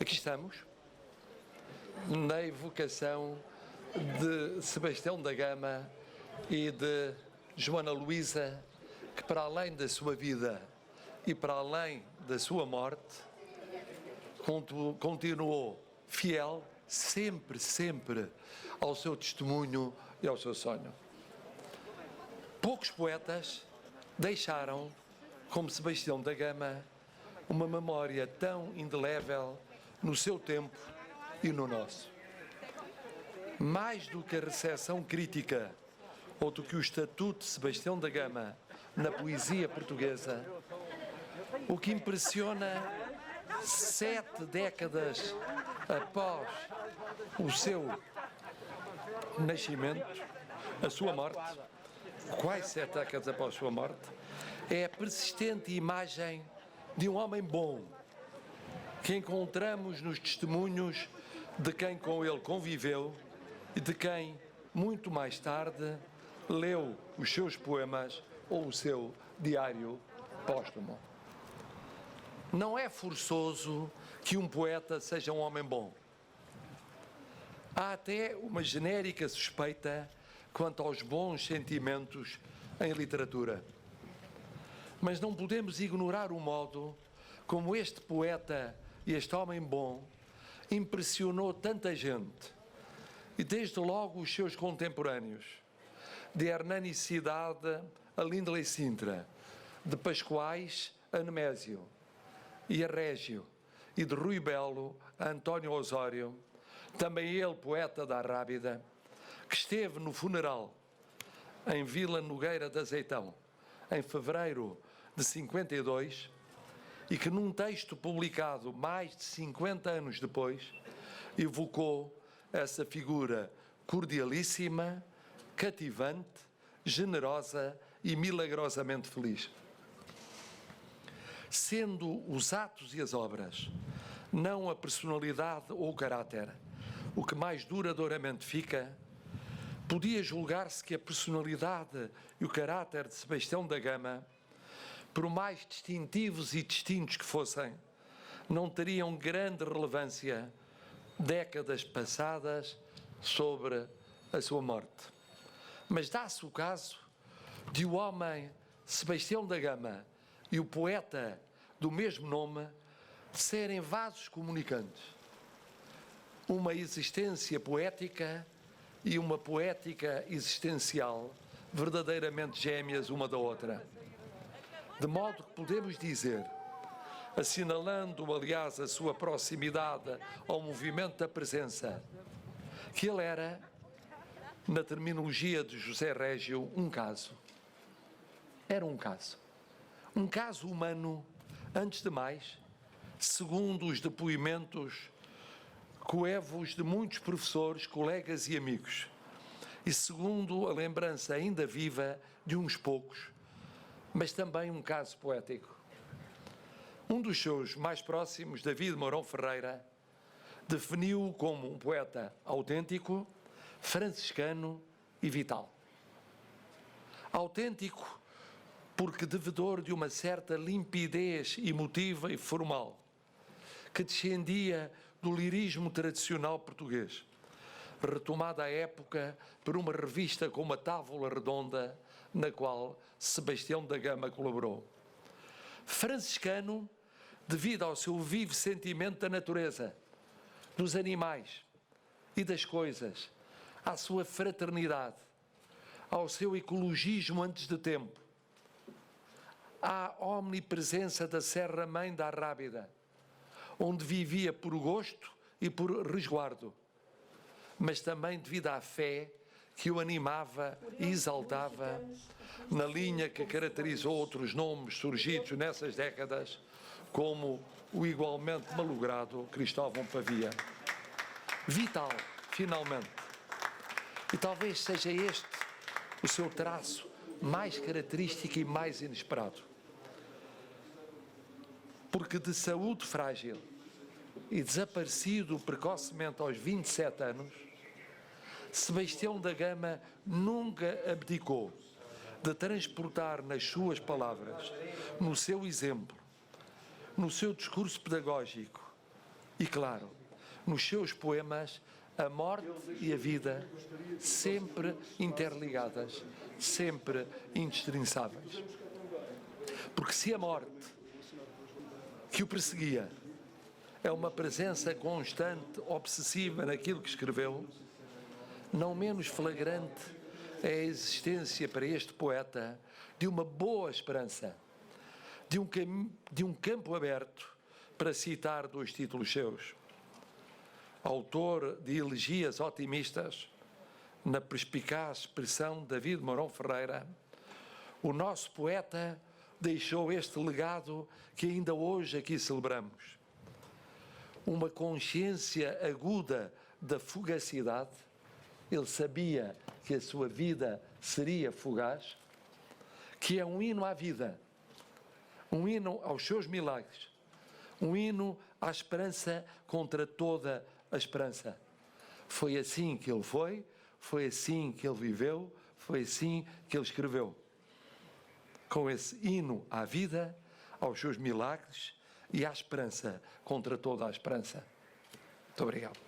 Aqui estamos, na evocação de Sebastião da Gama e de Joana Luísa, que para além da sua vida e para além da sua morte, continuou fiel sempre ao seu testemunho e ao seu sonho. Poucos poetas deixaram, como Sebastião da Gama, uma memória tão indelével no seu tempo e no nosso. Mais do que a recepção crítica ou do que o estatuto de Sebastião da Gama na poesia portuguesa, o que impressiona 7 décadas após o seu nascimento, a sua morte, quase 7 décadas após a sua morte, é a persistente imagem de um homem bom, que encontramos nos testemunhos de quem com ele conviveu e de quem, muito mais tarde, leu os seus poemas ou o seu diário póstumo. Não é forçoso que um poeta seja um homem bom. Há até uma genérica suspeita quanto aos bons sentimentos em literatura. Mas não podemos ignorar o modo como este poeta e este homem bom impressionou tanta gente, e desde logo os seus contemporâneos, de Hernani Cidade a Lindley Sintra, de Pascoais a Nemésio e a Régio, e de Rui Belo a António Osório, também ele poeta da Rábida, que esteve no funeral em Vila Nogueira de Azeitão, em fevereiro de 52, e que num texto publicado mais de 50 anos depois, evocou essa figura cordialíssima, cativante, generosa e milagrosamente feliz. Sendo os atos e as obras, não a personalidade ou o caráter, o que mais duradouramente fica, podia julgar-se que a personalidade e o caráter de Sebastião da Gama, por mais distintivos e distintos que fossem, não teriam grande relevância décadas passadas sobre a sua morte. Mas dá-se o caso de o homem Sebastião da Gama e o poeta do mesmo nome serem vasos comunicantes, uma existência poética e uma poética existencial verdadeiramente gêmeas uma da outra. De modo que podemos dizer, assinalando, aliás, a sua proximidade ao movimento da presença, que ele era, na terminologia de José Régio, um caso. Era um caso. Um caso humano, antes de mais, segundo os depoimentos coevos de muitos professores, colegas e amigos, e segundo a lembrança ainda viva de uns poucos, mas também um caso poético. Um dos seus mais próximos, David Mourão Ferreira, definiu-o como um poeta autêntico, franciscano e vital. Autêntico porque devedor de uma certa limpidez emotiva e formal, que descendia do lirismo tradicional português, retomada à época por uma revista com uma tábua redonda, na qual Sebastião da Gama colaborou. Franciscano, devido ao seu vivo sentimento da natureza, dos animais e das coisas, à sua fraternidade, ao seu ecologismo antes de tempo, à omnipresença da Serra-Mãe da Rábida, onde vivia por gosto e por resguardo, mas também devido à fé que o animava e exaltava, na linha que caracterizou outros nomes surgidos nessas décadas, como o igualmente malogrado Cristóvão Pavia. Vital, finalmente. E talvez seja este o seu traço mais característico e mais inesperado. Porque de saúde frágil e desaparecido precocemente aos 27 anos, Sebastião da Gama nunca abdicou de transportar nas suas palavras, no seu exemplo, no seu discurso pedagógico E, claro, nos seus poemas, a morte e a vida sempre interligadas, sempre indestrinçáveis. Porque se a morte que o perseguia é uma presença constante, obsessiva naquilo que escreveu, não menos flagrante é a existência para este poeta de uma boa esperança, de um campo aberto, para citar 2 títulos seus. Autor de elegias otimistas, na perspicaz expressão de David Mourão Ferreira, o nosso poeta deixou este legado que ainda hoje aqui celebramos. Uma consciência aguda da fugacidade, ele sabia que a sua vida seria fugaz, que é um hino à vida, um hino aos seus milagres, um hino à esperança contra toda a esperança. Foi assim que ele foi assim que ele viveu, foi assim que ele escreveu. Com esse hino à vida, aos seus milagres e à esperança contra toda a esperança. Muito obrigado.